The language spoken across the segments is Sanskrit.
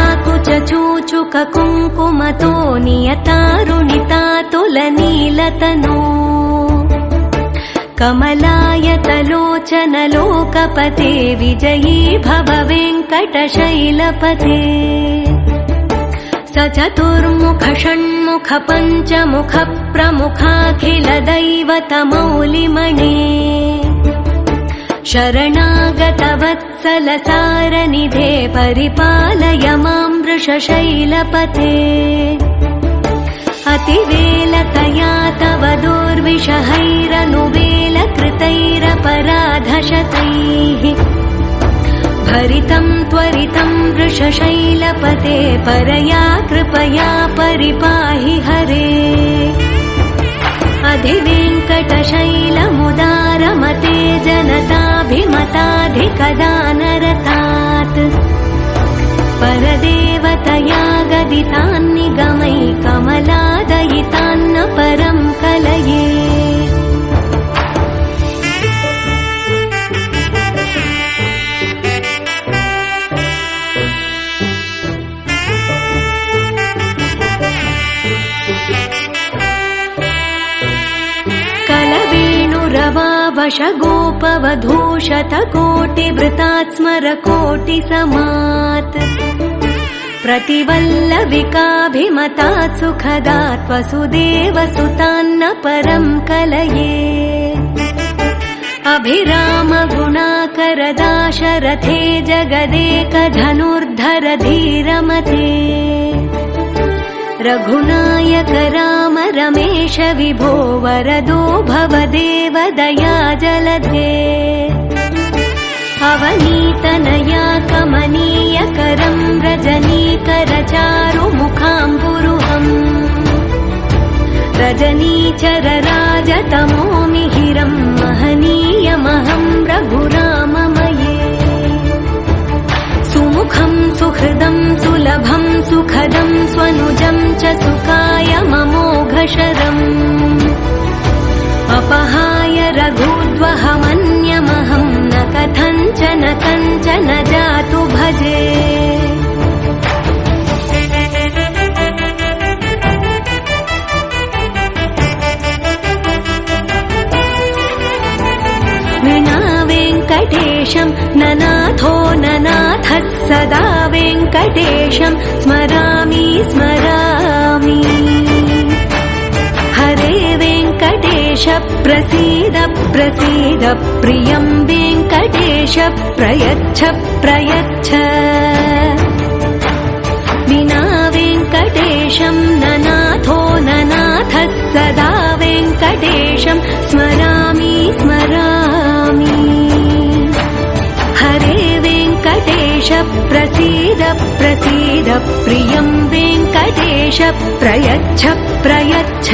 कमलाकुचूचुक कुङ्कुमतो नियतारुणितातुलनीलतनो कमलायतलोचन लोकपते विजयी भव वेङ्कटशैलपते स चतुर्मुख षण्मुख पञ्चमुख प्रमुखाखिल दैवतमौलिमणे शरणागत वत्सल सारनिधे परिपालय मां वृषशैलपते अतिवेलतया तव दुर्विषहैरनुवेलकृतैरपराधशतैः भरितं त्वरितं वृषशैलपते परया कृपया परिपाहि हरे अधिवेङ्कटशैलमुदारमते जनताभिमताधिकदानरतात् परदेवतया गदितान्निगमै कमलादयितान्न परं कलये वशगोपवधूशतकोटिवृतात् स्मरकोटिसमात् प्रतिवल्लविकाभिमतात् सुखदात् वसुदेवसुतान्न परं कलये अभिरामगुणाकरदाशरथे जगदेकधनुर्धर धीरमते रघुनायक राम रमेश विभो वरदो भवदेव दया जलधे अवनीतनया कमनीय करं रजनीकर चारुमुखाम्बुरुहम् रजनीचर राजतमो मिहिरं महनीयमहं रघुराममये सुमुखं सुहृदं सुलभं सुखदं स्वनुजं च सुखाय ममोघशरम् अपहाय रघुद्वहमन्यमहं न कथञ्चन जातु भजे विना वेङ्कटेशं ननाथो ननाथः सदा वेङ्कटेशं स्मरामि स्मरामि हरे वेङ्कटेश प्रसीद प्रसीद प्रियं वेङ्कटेश प्रयच्छ प्रयच्छ विना वेङ्कटेशं ननाथो ननाथः सदा वेङ्कटेशं स्मरामि स्मरामि हरे वेङ्कटेश प्रसीद प्रसीद प्रियं वेङ्कटेश प्रयच्छ प्रयच्छ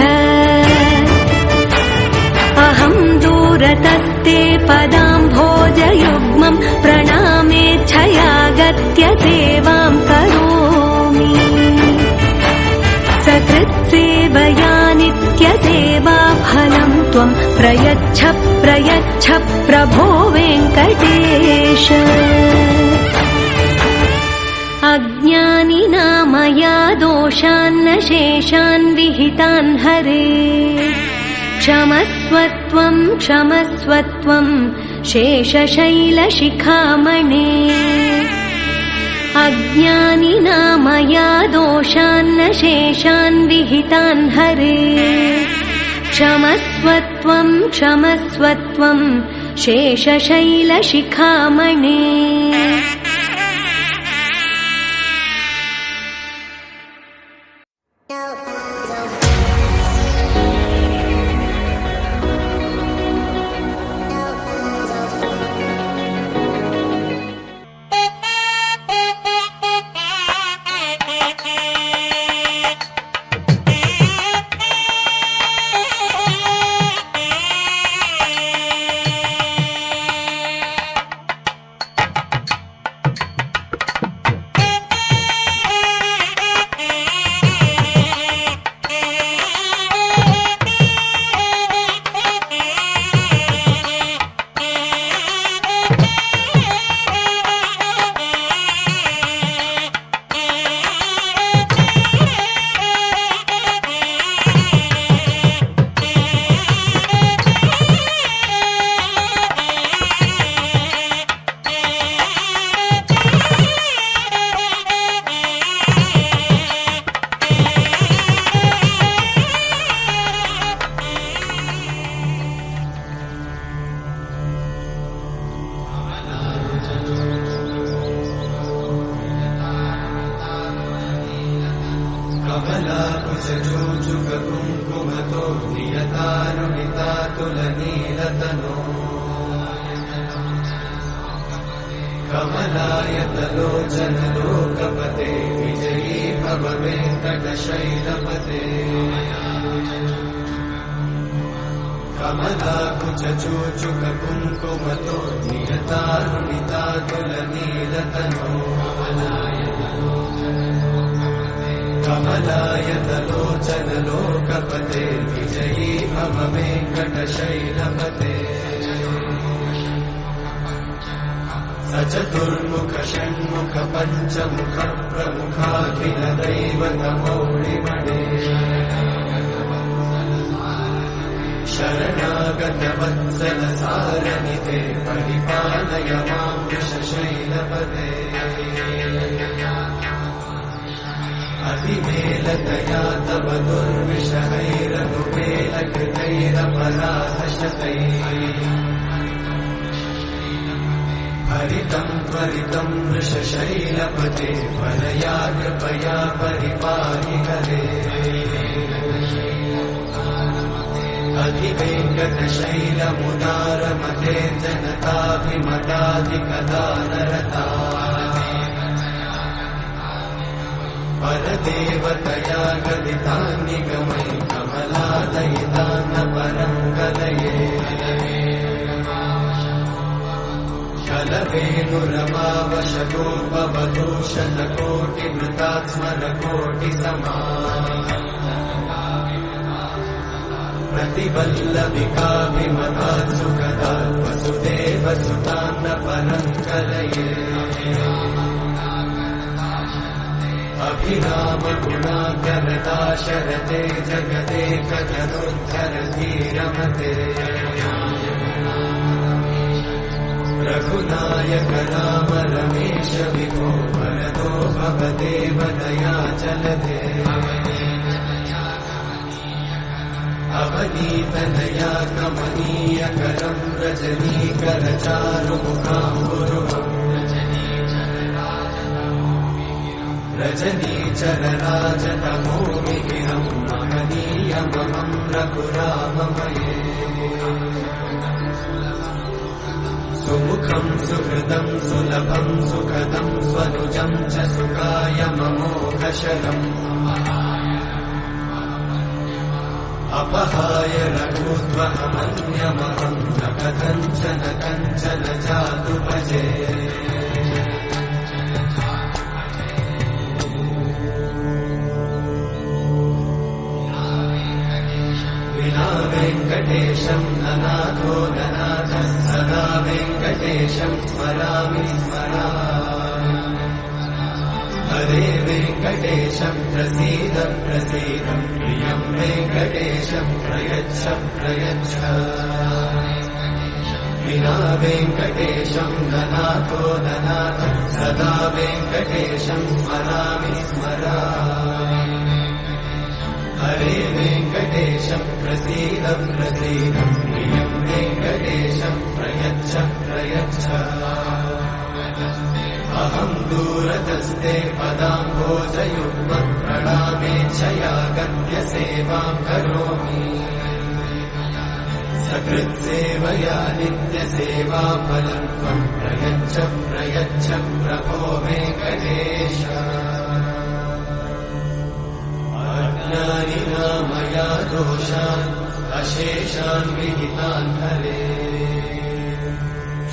अहं दूरतस्ते पदाम्भोजयुग्मं प्रणामेच्छयागत्य सेवां करोमि सकृत्सेवया नित्यसेवा फलं त्वं प्रयच्छ प्रयच्छ प्रभो वेङ्कटेश अज्ञानिना मया दोषान्न शेषान् विहितान् हरे क्षमस्वत्वं क्षमस्वत्वं शेषशैलशिखामणे अज्ञानिना मया दोषान्न शेषान् विहितान् हरे क्षमस्वत्वं क्षमस्वत्वं शेषशैलशिखामणे नियतानुनितातुलनीलतनो कमलायतलोचनलोकपते विजयी भव वेङ्कटशैलपते कमलाकुचूचुककुङ्कुमतो नियतानुनितातुलनीलतनो कमलायतलोचनलोकपते विजयी भव वेङ्कटशैलपते सचतुर्मुख षण्मुख पञ्चमुख प्रमुखाखिल दैवतमौलिमणे शरणागत वत्सल सारनिते परिपालय मां वृषशैलपते अतिमेलतया तव दुर्विषहैरनुपेलकृतैरपराधशतैः हरितं त्वरितं वृषशैलपते वरया कृपया परिपाहि हरे अधिवेङ्कटशैलमुदारमते जनताभिमताधिकदानरता परदेवतया गदितान्निगमै कमलादयितान्न परं कलये कलवेणुरमावशतोपवधूषणकोटिमृतात्स्मरकोटिसमा प्रतिवल्लभिकाभिमतात् सुखदात् वसुदेवसुतान्न परं कलये अभिरामगुणाकरदाशरथे जगदेकधनुर्धरधीरमते रघुनायक राम रमेश विभो वरदो भवदेव दयाचलते अवनीतनया कमनीयकरं रजनीकरचारुमुखाम्बुरुहम् रजनीचरराजतमोमिहिरं महनीयमहं रघुराममये सुमुखं सुहृदं सुलभं सुखदं स्वनुजं च सुखाय ममोघशरम् अपहाय रघुत्वमन्यमहं न कथञ्चन कञ्चन जातु भजे विना वेङ्कटेशं ननाथो ननाथः सदा वेङ्कटेशं स्मरामि स्मरामि हरे वेङ्कटेशं प्रसीद प्रसीद प्रियं वेङ्कटेशं प्रयच्छ प्रयच्छ विना वेङ्कटेशं ननाथो ननाथः सदा वेङ्कटेशं स्मरामि स्मरामि हरे वेङ्कटेशं प्रसीद प्रसीद प्रियं वेङ्कटेशं प्रयच्छ प्रयच्छ अहं दूरतस्ते पदाम्भोजयुग्मं प्रणामेच्छया गत्य सेवां करोमि सकृत्सेवया नित्यसेवाफलं त्वं प्रयच्छ प्रयच्छ प्रभो वेङ्कटेश अज्ञानिना मया दोषान् अशेषान् विहितान् हरे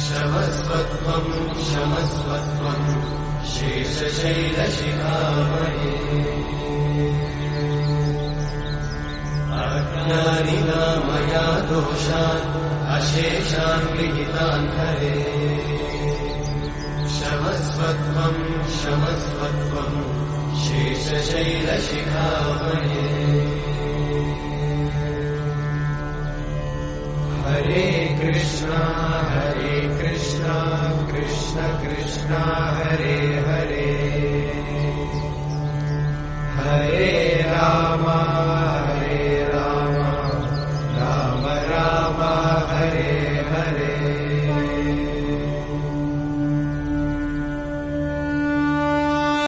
क्षमस्वत्वं क्षमस्वत्वं शेषशैलशिखामणे अज्ञानिना मया दोषान् अशेषान् विहितान् हरे क्षमस्वत्वं क्षमस्वत्वं शेषशैलशिखामणे हरे कृष्णा कृष्ण कृष्ण हरे हरे हरे राम